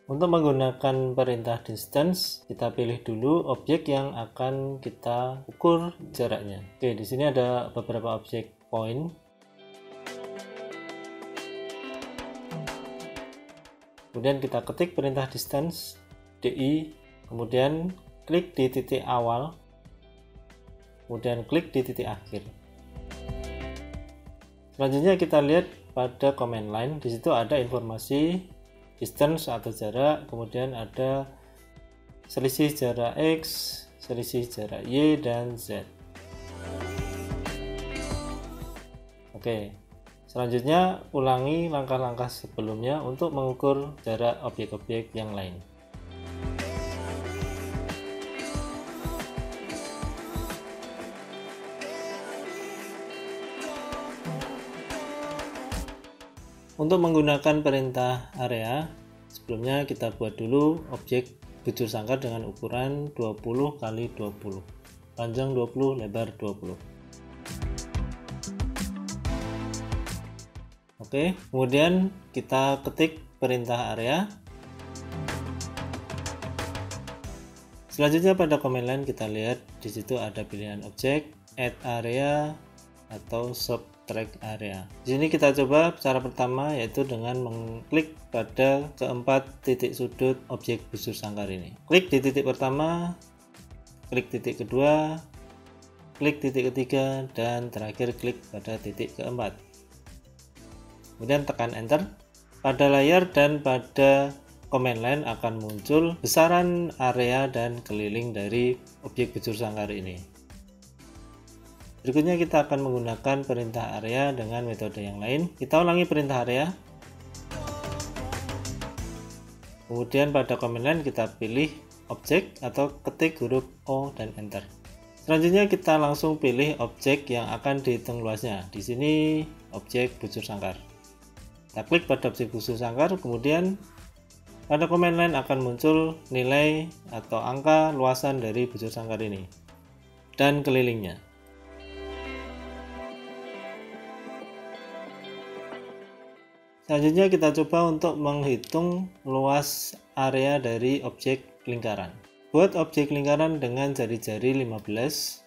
Untuk menggunakan perintah distance, kita pilih dulu objek yang akan kita ukur jaraknya. Oke, di sini ada beberapa objek point. Kemudian kita ketik perintah distance di, kemudian klik di titik awal, kemudian klik di titik akhir. Selanjutnya kita lihat pada command line, di situ ada informasi distance atau jarak, kemudian ada selisih jarak X, selisih jarak Y, dan Z. Oke, selanjutnya ulangi langkah-langkah sebelumnya untuk mengukur jarak objek-objek yang lain. Untuk menggunakan perintah area, sebelumnya kita buat dulu objek bujur sangkar dengan ukuran 20 x 20, panjang 20, lebar 20. Oke, kemudian kita ketik perintah area. Selanjutnya pada command line kita lihat di situ ada pilihan objek, add area, atau subtract area. Di sini kita coba cara pertama, yaitu dengan mengklik pada keempat titik sudut objek bujur sangkar ini. Klik di titik pertama, klik titik kedua, klik titik ketiga, dan terakhir klik pada titik keempat. Kemudian tekan enter. Pada layar dan pada command line akan muncul besaran area dan keliling dari objek bujur sangkar ini. Berikutnya kita akan menggunakan perintah area dengan metode yang lain. Kita ulangi perintah area. Kemudian pada command line kita pilih objek atau ketik huruf O dan enter. Selanjutnya kita langsung pilih objek yang akan dihitung luasnya. Di sini objek bujur sangkar. Kita klik pada objek bujur sangkar, kemudian pada command line akan muncul nilai atau angka luasan dari bujur sangkar ini dan kelilingnya. Selanjutnya kita coba untuk menghitung luas area dari objek lingkaran. Buat objek lingkaran dengan jari-jari 15.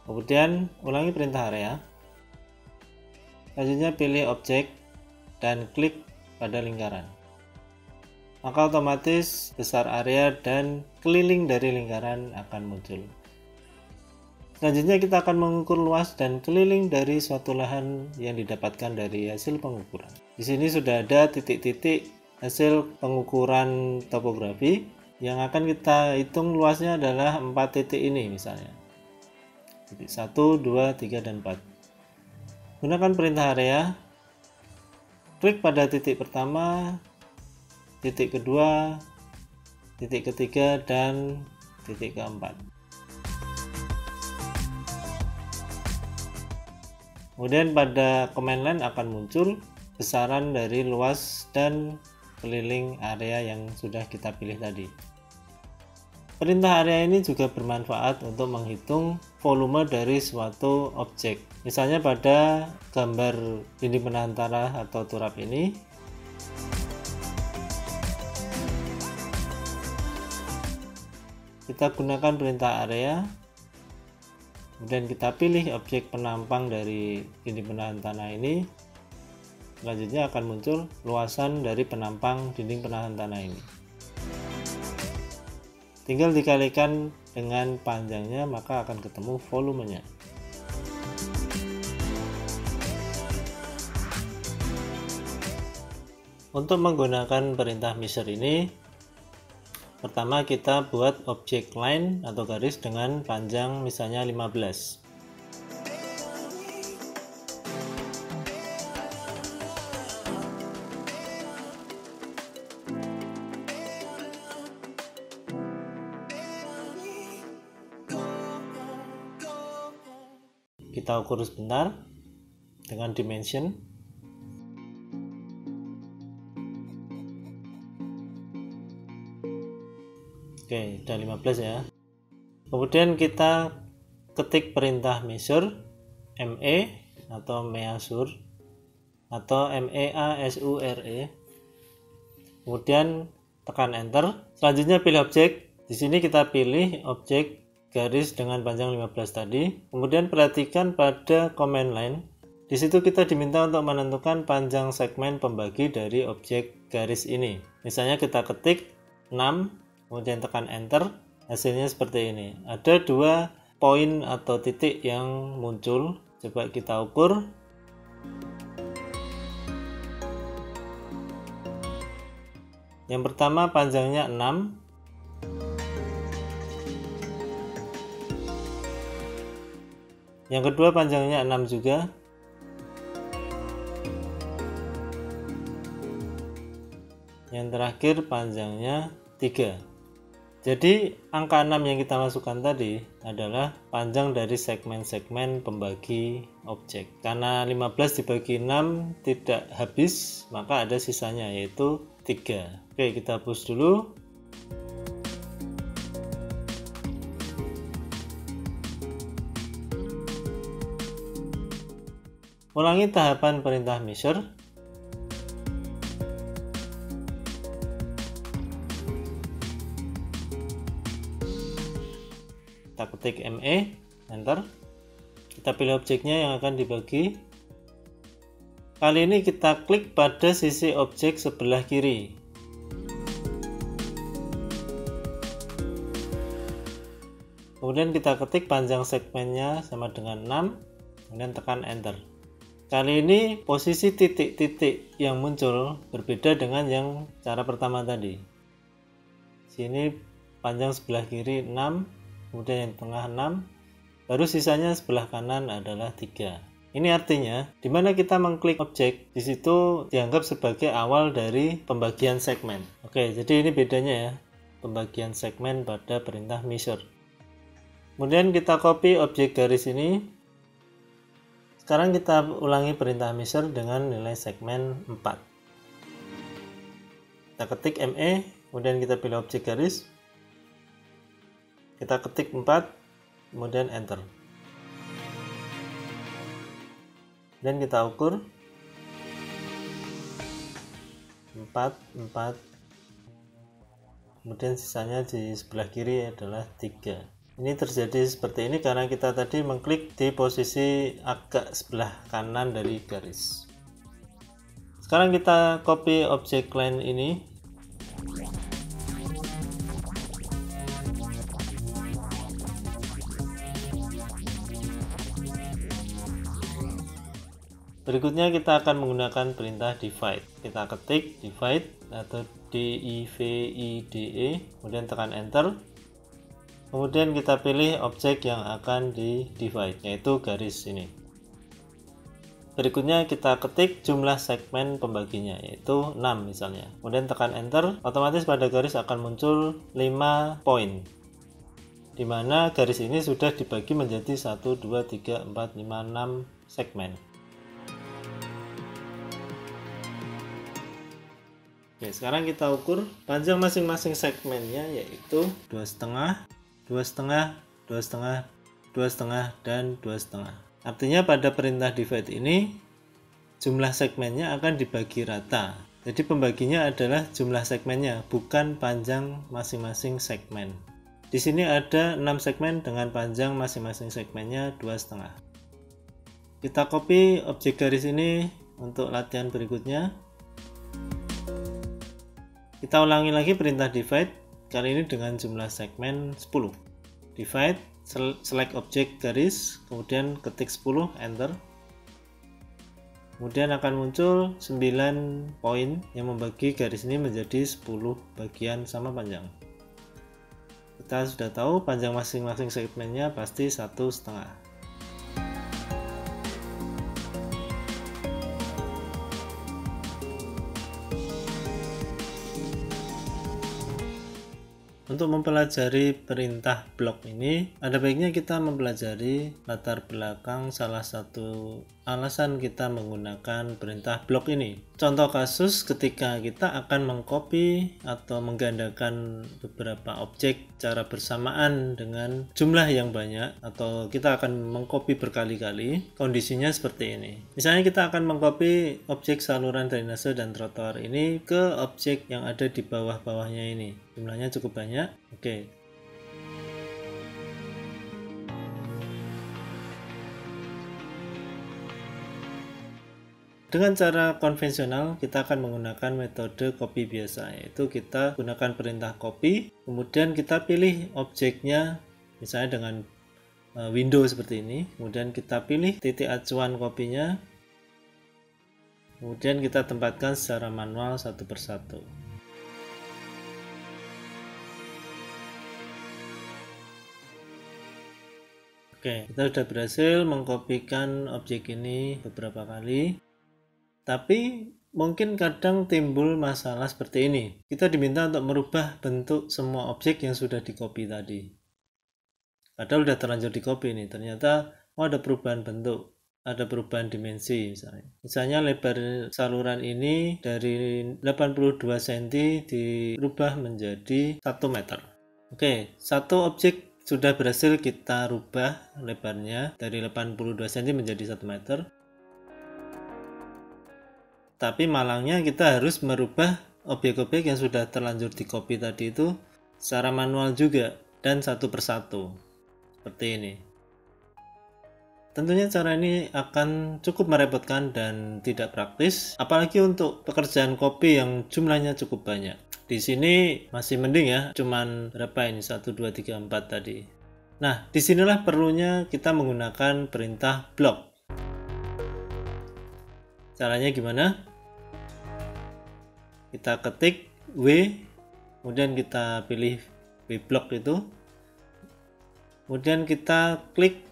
Kemudian ulangi perintah area. Selanjutnya pilih objek dan klik pada lingkaran. Maka otomatis besar area dan keliling dari lingkaran akan muncul. Selanjutnya kita akan mengukur luas dan keliling dari suatu lahan yang didapatkan dari hasil pengukuran. Di sini sudah ada titik-titik hasil pengukuran topografi. Yang akan kita hitung luasnya adalah 4 titik ini misalnya. Titik 1, 2, 3, dan 4. Gunakan perintah area. Klik pada titik pertama, titik kedua, titik ketiga, dan titik keempat. Kemudian pada command line akan muncul besaran dari luas dan keliling area yang sudah kita pilih tadi. Perintah area ini juga bermanfaat untuk menghitung volume dari suatu objek. Misalnya pada gambar dinding penahan tanah atau turap ini, kita gunakan perintah area, kemudian kita pilih objek penampang dari dinding penahan tanah ini. Selanjutnya akan muncul luasan dari penampang dinding penahan tanah ini. Tinggal dikalikan dengan panjangnya, maka akan ketemu volumenya. Untuk menggunakan perintah measure ini, pertama kita buat objek line atau garis dengan panjang misalnya 15. kita ukur sebentar dengan dimension. Oke, udah 15 ya. Kemudian kita ketik perintah measure, ME atau measure atau MEASURE. Kemudian tekan enter. Selanjutnya pilih objek. Di sini kita pilih objek garis dengan panjang 15 tadi. Kemudian perhatikan pada command line. Di situ kita diminta untuk menentukan panjang segmen pembagi dari objek garis ini. Misalnya kita ketik 6, kemudian tekan enter. Hasilnya seperti ini. Ada 2 poin atau titik yang muncul. Coba kita ukur. Yang pertama panjangnya 6. Yang kedua panjangnya 6 juga. Yang terakhir panjangnya 3. Jadi angka 6 yang kita masukkan tadi adalah panjang dari segmen-segmen pembagi objek. Karena 15 dibagi 6 tidak habis, maka ada sisanya yaitu 3. Oke, kita hapus dulu. Ulangi tahapan perintah measure. Kita ketik ME, enter. Kita pilih objeknya yang akan dibagi. Kali ini kita klik pada sisi objek sebelah kiri. Kemudian kita ketik panjang segmennya sama dengan 6, kemudian tekan enter. Kali ini posisi titik-titik yang muncul berbeda dengan yang cara pertama tadi. Sini panjang sebelah kiri 6, kemudian yang tengah 6, baru sisanya sebelah kanan adalah 3. Ini artinya di mana kita mengklik objek, di situ dianggap sebagai awal dari pembagian segmen. Oke, jadi ini bedanya ya, pembagian segmen pada perintah measure. Kemudian kita copy objek garis ini. Sekarang kita ulangi perintah measure dengan nilai segmen 4. Kita ketik ME, kemudian kita pilih objek garis. Kita ketik 4, kemudian enter. Dan kita ukur 4, 4. Kemudian sisanya di sebelah kiri adalah 3. Ini terjadi seperti ini karena kita tadi mengklik di posisi agak sebelah kanan dari garis. Sekarang kita copy objek line ini. Berikutnya kita akan menggunakan perintah divide. Kita ketik divide atau DIVIDE, kemudian tekan enter. Kemudian kita pilih objek yang akan di divide, yaitu garis ini. Berikutnya kita ketik jumlah segmen pembaginya, yaitu 6 misalnya. Kemudian tekan enter, otomatis pada garis akan muncul 5 poin. Di mana garis ini sudah dibagi menjadi 1, 2, 3, 4, 5, 6 segmen. Oke, sekarang kita ukur panjang masing-masing segmennya, yaitu 2,5, 2,5, 2,5, 2,5, dan 2,5. Artinya pada perintah divide ini jumlah segmennya akan dibagi rata. Jadi pembaginya adalah jumlah segmennya, bukan panjang masing-masing segmen. Di sini ada 6 segmen dengan panjang masing-masing segmennya 2,5. Kita copy objek garis ini untuk latihan berikutnya. Kita ulangi lagi perintah divide. Kali ini dengan jumlah segmen 10. Divide, select objek garis, kemudian ketik 10, enter. Kemudian akan muncul 9 poin yang membagi garis ini menjadi 10 bagian sama panjang. Kita sudah tahu panjang masing-masing segmennya pasti 1,5. untuk mempelajari perintah blok ini, ada baiknya kita mempelajari latar belakang salah satu alasan kita menggunakan perintah blok ini. Contoh kasus ketika kita akan mengcopy atau menggandakan beberapa objek secara bersamaan dengan jumlah yang banyak, atau kita akan mengcopy berkali-kali, kondisinya seperti ini. Misalnya kita akan mengcopy objek saluran drainase dan trotoar ini ke objek yang ada di bawah-bawahnya ini. Jumlahnya cukup banyak. Oke. Dengan cara konvensional, kita akan menggunakan metode copy biasa, yaitu kita gunakan perintah copy, kemudian kita pilih objeknya, misalnya dengan window seperti ini, kemudian kita pilih titik acuan copy-nya, kemudian kita tempatkan secara manual satu persatu. Oke, kita sudah berhasil mengkopikan objek ini beberapa kali, tapi mungkin kadang timbul masalah seperti ini. Kita diminta untuk merubah bentuk semua objek yang sudah di-copy tadi. Padahal sudah terlanjur di-copy ini, ternyata ada perubahan bentuk, ada perubahan dimensi misalnya. Misalnya lebar saluran ini dari 82 cm dirubah menjadi 1 meter. Oke, satu objek sudah berhasil kita rubah lebarnya dari 82 cm menjadi 1 meter. Tapi malangnya kita harus merubah objek-objek yang sudah terlanjur di copy tadi itu secara manual juga dan satu persatu. Seperti ini. Tentunya cara ini akan cukup merepotkan dan tidak praktis, apalagi untuk pekerjaan copy yang jumlahnya cukup banyak. Di sini masih mending ya, cuman berapa ini? 1, 2, 3, 4 tadi. Nah, disinilah perlunya kita menggunakan perintah block. Caranya gimana? Kita ketik W, kemudian kita pilih W block itu. Kemudian kita klik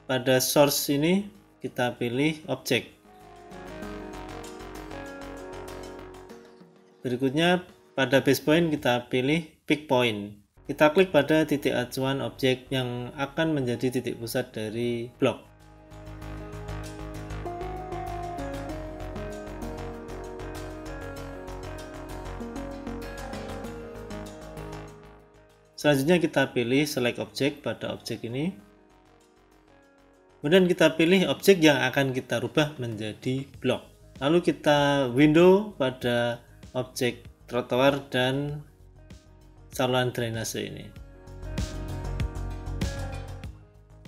pada source ini, kita pilih objek. Berikutnya pada base point kita pilih pick point. Kita klik pada titik acuan objek yang akan menjadi titik pusat dari blok. Selanjutnya kita pilih select object pada objek ini. Kemudian kita pilih objek yang akan kita rubah menjadi blok. Lalu kita window pada objek trotoar dan saluran drainase ini.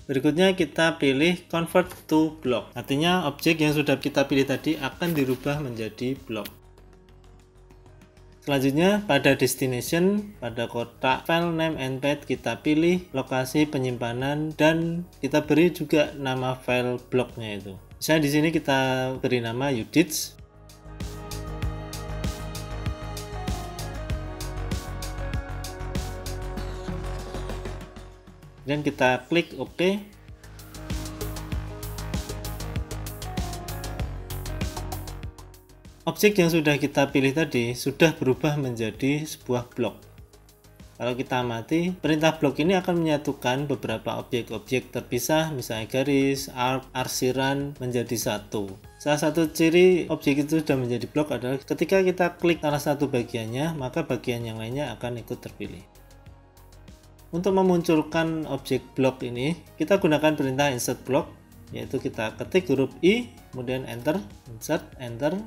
Berikutnya kita pilih convert to block. Artinya objek yang sudah kita pilih tadi akan dirubah menjadi blok. Selanjutnya pada destination, pada kotak file name and path kita pilih lokasi penyimpanan dan kita beri juga nama file bloknya itu. Misalnya di sini kita beri nama udits. Dan kita klik OK. Objek yang sudah kita pilih tadi sudah berubah menjadi sebuah blok. Kalau kita amati, perintah blok ini akan menyatukan beberapa objek-objek terpisah, misalnya garis, arc, arsiran menjadi satu. Salah satu ciri objek itu sudah menjadi blok adalah ketika kita klik salah satu bagiannya, maka bagian yang lainnya akan ikut terpilih. Untuk memunculkan objek blok ini, kita gunakan perintah insert block, yaitu kita ketik huruf I, kemudian enter, insert, enter.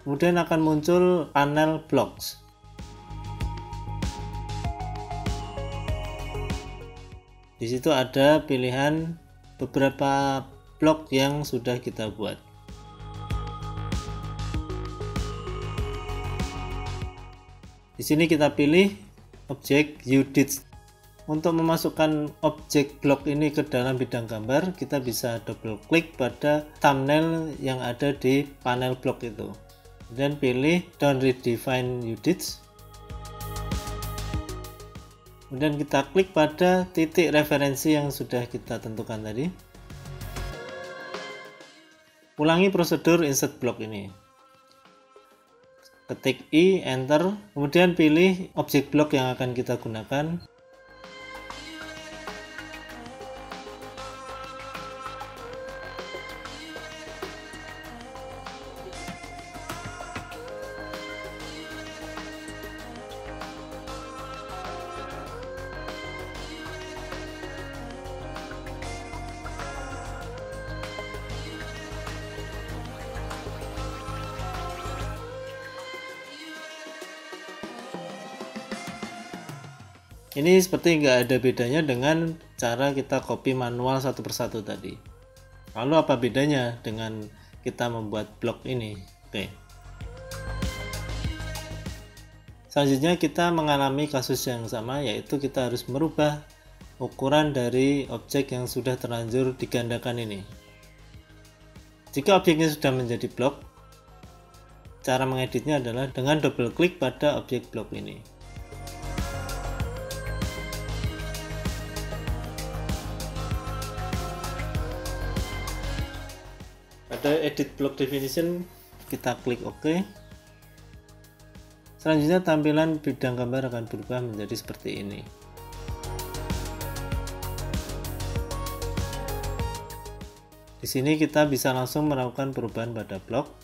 Kemudian akan muncul panel blocks. Di situ ada pilihan beberapa blok yang sudah kita buat. Di sini kita pilih objek udits. Untuk memasukkan objek blok ini ke dalam bidang gambar, kita bisa double klik pada thumbnail yang ada di panel blok itu. Dan pilih don't redefine udits. Kemudian kita klik pada titik referensi yang sudah kita tentukan tadi. Ulangi prosedur insert block ini. ketik I, enter, kemudian pilih objek blok yang akan kita gunakan. Ini seperti nggak ada bedanya dengan cara kita copy manual satu persatu tadi. Lalu apa bedanya dengan kita membuat blok ini? Oke. Selanjutnya kita mengalami kasus yang sama, yaitu kita harus merubah ukuran dari objek yang sudah terlanjur digandakan ini. Jika objeknya sudah menjadi blok, cara mengeditnya adalah dengan double klik pada objek blok ini. Pada edit block definition kita klik OK. Selanjutnya tampilan bidang gambar akan berubah menjadi seperti ini. Di sini kita bisa langsung melakukan perubahan pada blok.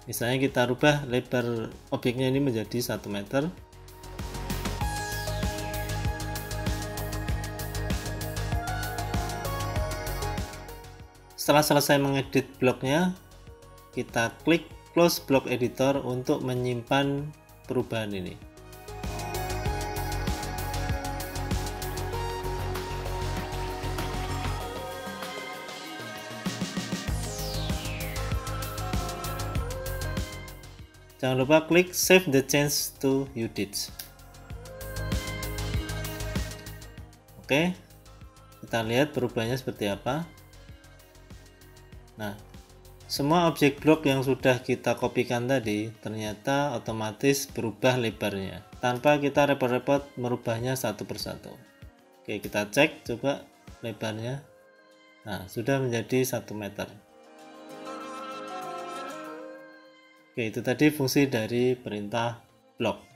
Misalnya kita rubah lebar objeknya ini menjadi 1 meter. Setelah selesai mengedit bloknya, kita klik close block editor untuk menyimpan perubahan ini. Jangan lupa klik save the change to UDIT. Oke, kita lihat perubahannya seperti apa. Nah, semua objek blok yang sudah kita kopikan tadi ternyata otomatis berubah lebarnya tanpa kita repot-repot merubahnya satu persatu. Oke, kita cek coba lebarnya. Nah, sudah menjadi 1 meter. Oke, itu tadi fungsi dari perintah blok.